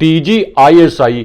DGISI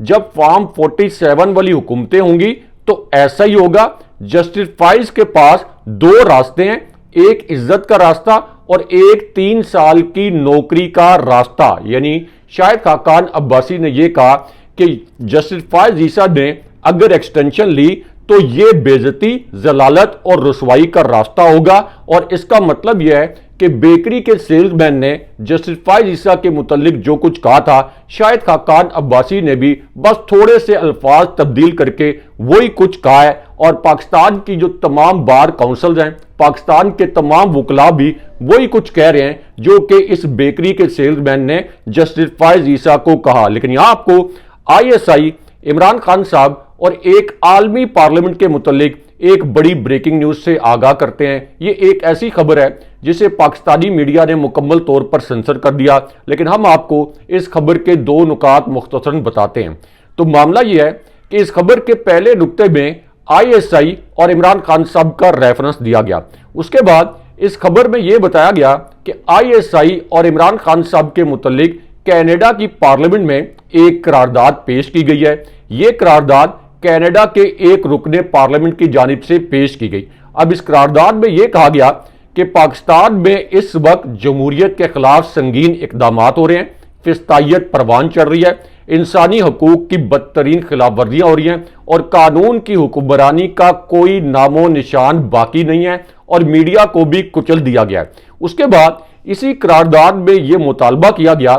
جب form 47 والی حکومتیں ہوں گی تو ایسا ہی ہوگا۔ جسٹس فائز کے پاس دو راستے ہیں، ایک عزت کا راستہ اور ایک 3 سال کی نوکری کا راستہ۔ یعنی شاہد خاقان عباسی نے یہ کہا کہ جسٹس فائز عیسیٰ نے اگر ایکسٹینشن لی تو یہ بے عزتی، ذلالت اور رسوائی کا راستہ ہوگا، اور اس کا مطلب یہ ہے کہ بیکری کے سیلز مین نے جسٹس فائز عیسیٰ کے متعلق جو کچھ کہا تھا، شاہد خاقان عباسی نے بھی بس تھوڑے سے الفاظ تبدیل کر کے وہی کچھ کہا ہے، اور پاکستان کی جو تمام بار کونسلز ہیں، پاکستان کے تمام وکلاء بھی وہی کچھ کہہ رہے ہیں جو کہ اس بیکری کے سیلز مین نے جسٹس فائز عیسیٰ کو کہا۔ لیکن یہاں آپ کو ISI عمران خان صاحب اور ایک عالمی پارلیمنٹ کے متعلق ایک بڑی بریکنگ نیوز سے آگاہ کرتے ہیں۔ یہ ایک ایسی خبر ہے جسے پاکستانی میڈیا نے مکمل طور پر سنسر کر دیا، لیکن ہم آپ کو اس خبر کے 2 نکات مختصراً بتاتے ہیں۔ تو معاملہ یہ ہے کہ اس خبر کے پہلے نکتے میں ISI اور عمران خان صاحب کا ریفرنس دیا گیا۔ اس کے بعد اس خبر میں یہ بتایا گیا کہ ISI اور عمران خان صاحب کے متعلق کینیڈا کی پارلیمنٹ میں ایک قرارداد پیش کی گئی ہے۔ یہ قرارداد کینیڈا کے ایک رکن پارلیمنٹ کی جانب سے پیش کی گئی۔ اب اس قرارداد میں یہ کہا گیا کہ پاکستان میں اس وقت جمہوریت کے خلاف سنگین اقدامات ہو رہے ہیں، فسطائیت پروان چڑھ رہی ہے، انسانی حقوق کی بدترین خلاف ورزیاں ہو رہی ہیں، اور قانون کی حکمرانی کا کوئی نام و نشان باقی نہیں ہے، اور میڈیا کو بھی کچل دیا گیا ہے۔ اس کے بعد اسی قرارداد میں یہ مطالبہ کیا گیا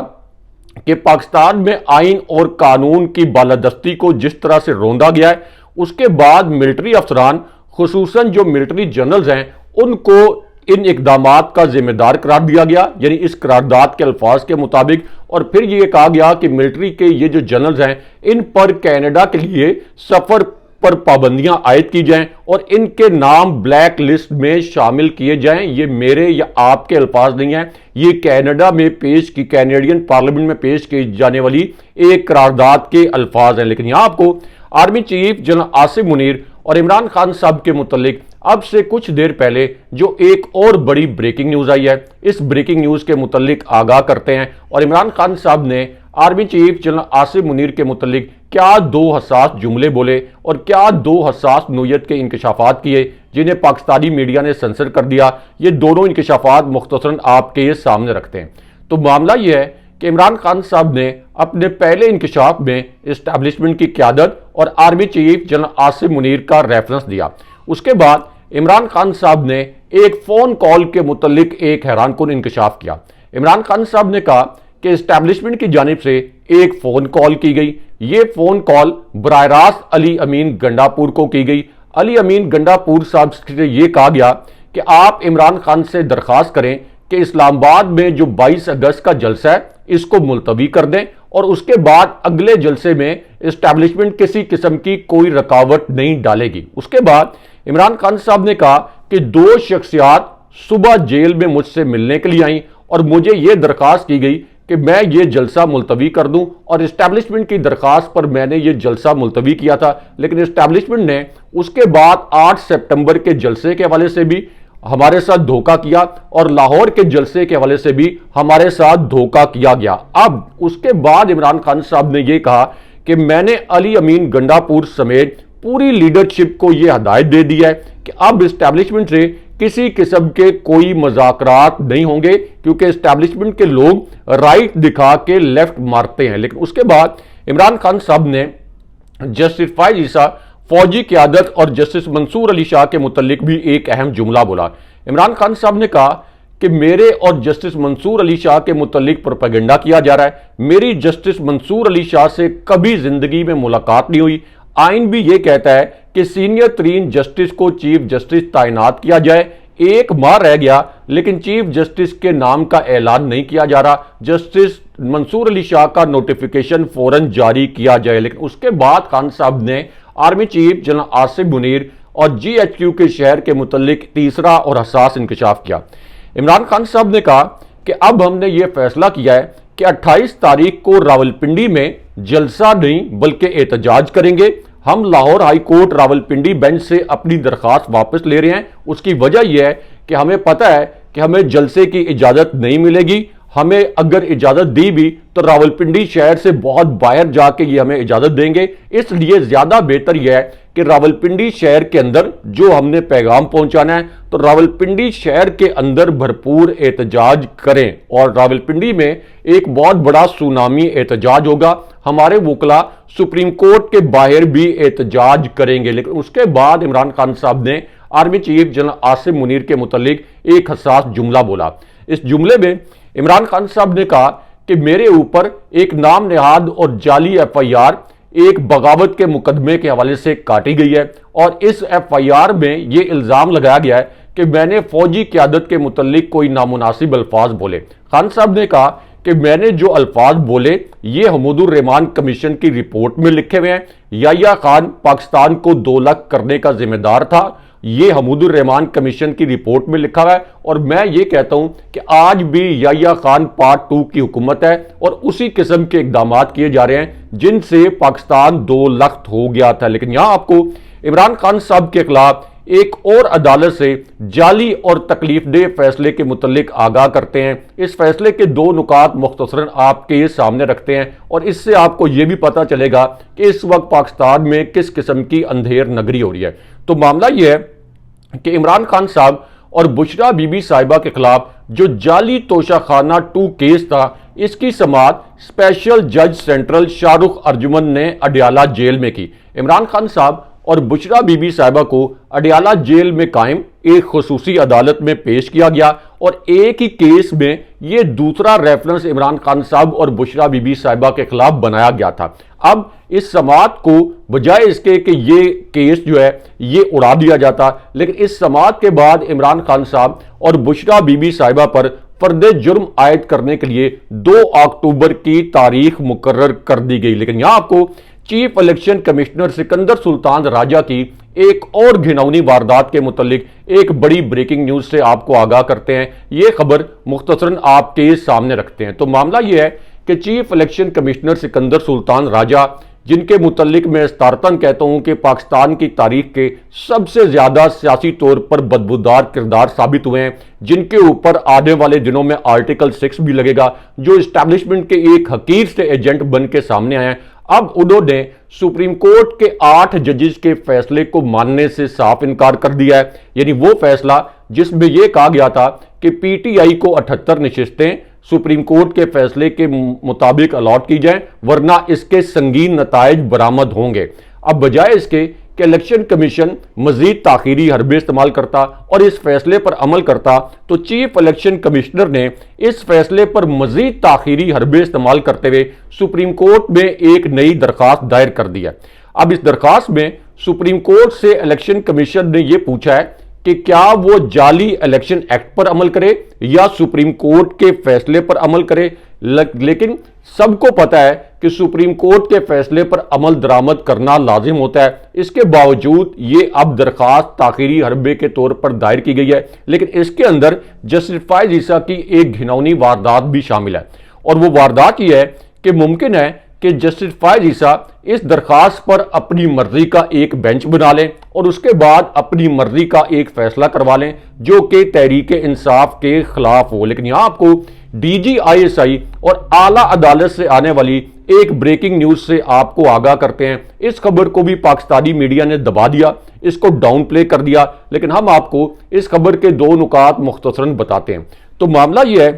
کہ پاکستان میں آئین اور قانون کی بالادستی کو جس طرح سے روندا گیا ہے، اس کے بعد ملٹری افسران، خصوصاً جو ملٹری جنرلز ہیں، ان کو ان اقدامات کا ذمہ دار قرار دیا گیا، یعنی اس قرارداد کے الفاظ کے مطابق۔ اور پھر یہ کہا گیا کہ ملٹری کے یہ جو جنرلز ہیں، ان پر کینیڈا کے لیے سفر پر پابندیاں عائد کی جائیں اور ان کے نام بلیک لسٹ میں شامل کیے جائیں۔ یہ میرے یا آپ کے الفاظ نہیں ہیں، یہ کینیڈا میں کینیڈین پارلیمنٹ میں پیش کی جانے والی ایک قرارداد کے الفاظ ہیں۔ لیکن یہاں آپ کو army chief general Asif Munir اور عمران خان صاحب کے متعلق اب سے کچھ دیر پہلے جو ایک اور بڑی بریکنگ نیوز آئی ہے، اس بریکنگ نیوز کے متعلق آگاہ کرتے ہیں، اور عمران خان صاحب نے army chief general Asif Munir کے متعلق کیا 2 حساس جملے بولے اور کیا 2 حساس نوعیت کے انکشافات کیے جنہیں پاکستانی میڈیا نے سنسر کر دیا۔ یہ دونوں انکشافات مختصراً آپ کے سامنے رکھتے ہیں۔ تو معاملہ یہ ہے کہ عمران خان صاحب نے اپنے پہلے انکشاف میں اسٹیبلشمنٹ کی قیادت اور army chief general Asif Munir کا ریفرنس دیا۔ اس کے بعد عمران خان صاحب نے ایک فون کال کے متعلق ایک حیران کن انکشاف کیا۔ عمران خان صاحب نے کہا کہ اسٹیبلشمنٹ کی جانب سے ایک فون کال کی گئی۔ یہ فون کال براہ راست علی امین گنڈاپور کو کی گئی۔ علی امین گنڈاپور صاحب سے یہ کہا گیا کہ آپ عمران خان سے درخواست کریں کہ اسلام آباد میں جو 22 اگست کا جلسہ ہے اس کو ملتوی کر دیں، اور اس کے بعد اگلے جلسے میں اسٹیبلشمنٹ کسی قسم کی کوئی رکاوٹ نہیں ڈالے گی۔ اس کے بعد عمران خان صاحب نے کہا کہ 2 شخصیات صبح جیل میں مجھ سے ملنے کے لیے آئیں اور مجھے یہ درخواست کی گئی کہ میں یہ جلسہ ملتوی کر دوں، اور اسٹیبلشمنٹ کی درخواست پر میں نے یہ جلسہ ملتوی کیا تھا، لیکن اسٹیبلشمنٹ نے اس کے بعد 8 سپٹمبر کے جلسے کے حوالے سے بھی ہمارے ساتھ دھوکہ کیا، اور لاہور کے جلسے کے حوالے سے بھی ہمارے ساتھ دھوکہ کیا گیا۔ اب اس کے بعد عمران خان صاحب نے یہ کہا کہ میں نے علی امین گنڈاپور سمیت پوری لیڈرشپ کو یہ ہدایت دے دی ہے کہ اب اسٹیبلشمنٹ سے کسی قسم کے کوئی مذاکرات نہیں ہوں گے، کیونکہ اسٹیبلشمنٹ کے لوگ رائٹ دکھا کے لیفٹ مارتے ہیں۔ لیکن اس کے بعد عمران خان صاحب نے جسٹس فائز عیسیٰ، فوجی قیادت اور جسٹس منصور علی شاہ کے متعلق بھی ایک اہم جملہ بولا۔ عمران خان صاحب نے کہا کہ میرے اور جسٹس منصور علی شاہ کے متعلق پروپیگنڈا کیا جا رہا ہے۔ میری جسٹس منصور علی شاہ سے کبھی زندگی میں ملاقات نہیں ہوئی۔ آئین بھی یہ کہتا ہے کہ سینئر ترین جسٹس کو چیف جسٹس تعینات کیا جائے۔ 1 ماہ رہ گیا لیکن چیف جسٹس کے نام کا اعلان نہیں کیا جا رہا۔ جسٹس منصور علی شاہ کا نوٹیفیکیشن فوراً جاری کیا جائے۔ لیکن اس کے بعد خان صاحب نے army chief general Asif Munir اور GHQ کے شہر کے متعلق تیسرا اور حساس انکشاف کیا۔ عمران خان صاحب نے کہا کہ اب ہم نے یہ فیصلہ کیا ہے کہ 28 تاریخ کو راولپنڈی میں جلسہ نہیں بلکہ احتجاج کریں گے۔ ہم Lahore high court Rawalpindi bench سے اپنی درخواست واپس لے رہے ہیں۔ اس کی وجہ یہ ہے کہ ہمیں پتہ ہے کہ ہمیں جلسے کی اجازت نہیں ملے گی۔ ہمیں اگر اجازت دی بھی تو راولپنڈی شہر سے بہت باہر جا کے یہ ہمیں اجازت دیں گے، اس لیے زیادہ بہتر یہ ہے کہ راولپنڈی شہر کے اندر جو ہم نے پیغام پہنچانا ہے تو راولپنڈی شہر کے اندر بھرپور احتجاج کریں، اور راولپنڈی میں ایک بہت بڑا سونامی احتجاج ہوگا۔ ہمارے وکلا سپریم کورٹ کے باہر بھی احتجاج کریں گے۔ لیکن اس کے بعد عمران خان صاحب نے army chief general Asim Munir کے متعلق ایک حساس جملہ بولا۔ اس جملے میں عمران خان صاحب نے کہا کہ میرے اوپر ایک نام نہاد اور جعلی ایف آئی آر ایک بغاوت کے مقدمے کے حوالے سے کاٹی گئی ہے، اور اس ایف آئی آر میں یہ الزام لگایا گیا ہے کہ میں نے فوجی قیادت کے متعلق کوئی نامناسب الفاظ بولے۔ خان صاحب نے کہا کہ میں نے جو الفاظ بولے یہ حمود الرحمان کمیشن کی رپورٹ میں لکھے ہوئے ہیں۔ یحییٰ خان پاکستان کو 2 لاکھ کرنے کا ذمہ دار تھا، یہ حمود الرحمان کمیشن کی رپورٹ میں لکھا ہوا ہے، اور میں یہ کہتا ہوں کہ آج بھی یحییٰ خان پارٹ 2 کی حکومت ہے اور اسی قسم کے اقدامات کیے جا رہے ہیں جن سے پاکستان 2 لاکھ ہو گیا تھا۔ لیکن یہاں آپ کو عمران خان صاحب کے خلاف ایک اور عدالت سے جعلی اور تکلیف دہ فیصلے کے متعلق آگاہ کرتے ہیں۔ اس فیصلے کے 2 نکات مختصراً آپ کے سامنے رکھتے ہیں، اور اس سے آپ کو یہ بھی پتہ چلے گا کہ اس وقت پاکستان میں کس قسم کی اندھیر نگری ہو رہی ہے۔ تو معاملہ یہ ہے کہ عمران خان صاحب اور بشرا بی بی صاحبہ کے خلاف جو جعلی توشہ خانہ 2 کیس تھا، اس کی سماعت اسپیشل جج سینٹرل شاہ رخ ارجمن نے اڈیالہ جیل میں کی۔ عمران خان صاحب اور بشرا بی بی صاحبہ کو اڈیالہ جیل میں قائم ایک خصوصی عدالت میں پیش کیا گیا، اور ایک ہی کیس میں یہ دوسرا ریفرنس عمران خان صاحب اور بشرا بی بی صاحبہ کے خلاف بنایا گیا تھا۔ اب اس سماعت کو بجائے اس کے کہ یہ کیس جو ہے یہ اڑا دیا جاتا، لیکن اس سماعت کے بعد عمران خان صاحب اور بشرا بی بی صاحبہ پر فرد جرم عائد کرنے کے لیے 2 اکتوبر کی تاریخ مقرر کر دی گئی۔ لیکن یہاں آپ کو چیف الیکشن کمشنر سکندر سلطان راجہ کی ایک اور گھناؤنی واردات کے متعلق ایک بڑی بریکنگ نیوز سے آپ کو آگاہ کرتے ہیں۔ یہ خبر مختصراً آپ کے سامنے رکھتے ہیں۔ تو معاملہ یہ ہے کہ چیف الیکشن کمشنر سکندر سلطان راجہ، جن کے متعلق میں استارتاً کہتا ہوں کہ پاکستان کی تاریخ کے سب سے زیادہ سیاسی طور پر بدبودار کردار ثابت ہوئے ہیں، جن کے اوپر آنے والے دنوں میں آرٹیکل 6 بھی لگے گا، جو اسٹیبلشمنٹ کے ایک حقیر سے ایجنٹ بن کے سامنے آئے ہیں، اب انہوں نے سپریم کورٹ کے 8 ججز کے فیصلے کو ماننے سے صاف انکار کر دیا ہے۔ یعنی وہ فیصلہ جس میں یہ کہا گیا تھا کہ پی ٹی آئی کو 78 نشستیں سپریم کورٹ کے فیصلے کے مطابق الاٹ کی جائیں، ورنہ اس کے سنگین نتائج برآمد ہوں گے۔ اب بجائے اس کے کہ الیکشن کمیشن مزید تاخیری حربے استعمال کرتا اور اس فیصلے پر عمل کرتا، تو چیف الیکشن کمشنر نے اس فیصلے پر مزید تاخیری حربے استعمال کرتے ہوئے سپریم کورٹ میں ایک نئی درخواست دائر کر دی ہے۔ اب اس درخواست میں سپریم کورٹ سے الیکشن کمیشن نے یہ پوچھا ہے کہ کیا وہ جعلی الیکشن ایکٹ پر عمل کرے یا سپریم کورٹ کے فیصلے پر عمل کرے، لیکن سب کو پتہ ہے کہ سپریم کورٹ کے فیصلے پر عمل درآمد کرنا لازم ہوتا ہے۔ اس کے باوجود یہ اب درخواست تاخیری حربے کے طور پر دائر کی گئی ہے، لیکن اس کے اندر جسٹس فائز عیسیٰ کی ایک گھناؤنی واردات بھی شامل ہے، اور وہ واردات یہ ہے کہ ممکن ہے کہ جسٹس فائز عیسیٰ اس درخواست پر اپنی مرضی کا ایک بینچ بنا لیں اور اس کے بعد اپنی مرضی کا ایک فیصلہ کروا لیں جو کہ تحریک انصاف کے خلاف ہو۔ لیکن یہاں آپ کو ڈی جی آئی ایس آئی اور اعلیٰ عدالت سے آنے والی ایک بریکنگ نیوز سے آپ کو آگاہ کرتے ہیں۔ اس خبر کو بھی پاکستانی میڈیا نے دبا دیا، اس کو ڈاؤن پلے کر دیا، لیکن ہم آپ کو اس خبر کے 2 نکات مختصراً بتاتے ہیں۔ تو معاملہ یہ ہے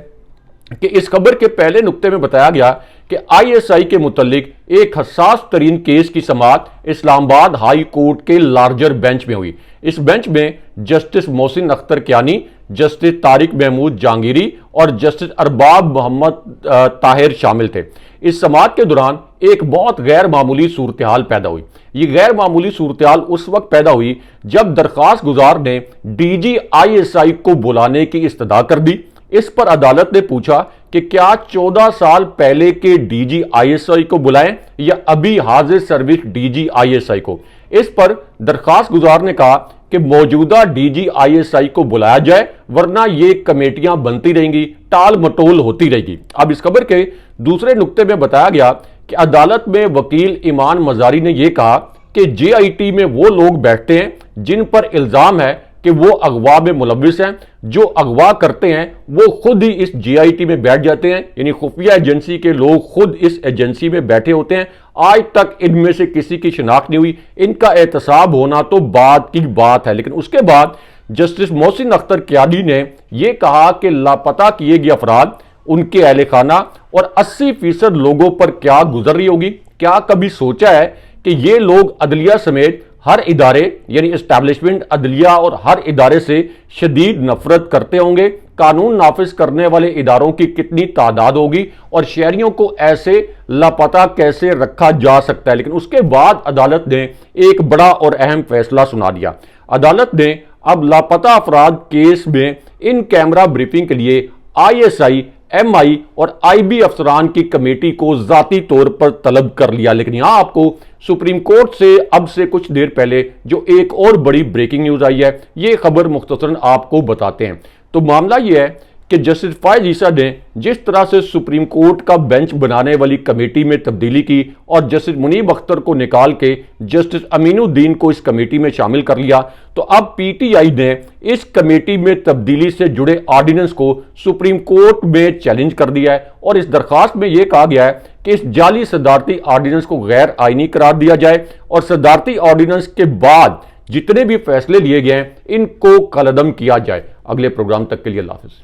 کہ اس خبر کے پہلے نقطے میں بتایا گیا کہ آئی ایس آئی کے متعلق ایک حساس ترین کیس کی سماعت اسلام آباد ہائی کورٹ کے لارجر بینچ میں ہوئی۔ اس بینچ میں جسٹس محسن اختر کیانی، جسٹس طارق محمود جہانگیری اور جسٹس ارباب محمد طاہر شامل تھے۔ اس سماعت کے دوران ایک بہت غیر معمولی صورتحال پیدا ہوئی۔ یہ غیر معمولی صورتحال اس وقت پیدا ہوئی جب درخواست گزار نے D G I S I کو بلانے کی استدعا کر دی۔ اس پر عدالت نے پوچھا کہ کیا 14 سال پہلے کے D G I S I کو بلائیں یا ابھی حاضر service D G I S I کو۔ اس پر درخواست گزار نے کہا کہ موجودہ D G I S I کو بلایا جائے، ورنہ یہ کمیٹیاں بنتی رہیں گی، ٹال مٹول ہوتی رہے گی۔ اب اس خبر کے دوسرے نقطے میں بتایا گیا کہ عدالت میں وکیل ایمان مزاری نے یہ کہا کہ جے آئی ٹی میں وہ لوگ بیٹھتے ہیں جن پر الزام ہے کہ وہ اغوا میں ملوث ہیں، جو اغوا کرتے ہیں وہ خود ہی اس جی آئی ٹی میں بیٹھ جاتے ہیں، یعنی خفیہ ایجنسی کے لوگ خود اس ایجنسی میں بیٹھے ہوتے ہیں۔ آج تک ان میں سے کسی کی شناخت نہیں ہوئی، ان کا احتساب ہونا تو بعد کی بات ہے۔ لیکن اس کے بعد جسٹس محسن اختر کیانی نے یہ کہا کہ لاپتہ کیے گئے افراد، ان کے اہل خانہ اور 80% لوگوں پر کیا گزر رہی ہوگی۔ کیا کبھی سوچا ہے کہ یہ لوگ عدلیہ سمیت ہر ادارے یعنی اسٹیبلشمنٹ عدلیہ اور ہر ادارے سے شدید نفرت کرتے ہوں گے؟ قانون نافذ کرنے والے اداروں کی کتنی تعداد ہوگی اور شہریوں کو ایسے لاپتہ کیسے رکھا جا سکتا ہے؟ لیکن اس کے بعد عدالت نے ایک بڑا اور اہم فیصلہ سنا دیا۔ عدالت نے اب لاپتہ افراد کیس میں ان کیمرہ بریفنگ کے لیے آئی ایس آئی، ایم آئی اور آئی بی افسران کی کمیٹی کو ذاتی طور پر طلب کر لیا۔ لیکن یہاں آپ کو سپریم کورٹ سے اب سے کچھ دیر پہلے جو ایک اور بڑی بریکنگ نیوز آئی ہے، یہ خبر مختصراً آپ کو بتاتے ہیں۔ تو معاملہ یہ ہے کہ جسٹس فائز عیسیٰ نے جس طرح سے سپریم کورٹ کا بینچ بنانے والی کمیٹی میں تبدیلی کی اور جسٹس منیب اختر کو نکال کے جسٹس امین الدین کو اس کمیٹی میں شامل کر لیا، تو اب پی ٹی آئی نے اس کمیٹی میں تبدیلی سے جڑے آرڈیننس کو سپریم کورٹ میں چیلنج کر دیا ہے، اور اس درخواست میں یہ کہا گیا ہے کہ اس جعلی صدارتی آرڈیننس کو غیر آئینی قرار دیا جائے اور صدارتی آرڈیننس کے بعد جتنے بھی فیصلے لیے گئے ہیں ان کو کالعدم کیا جائے۔ اگلے پروگرام تک کے لیے اللہ حافظ۔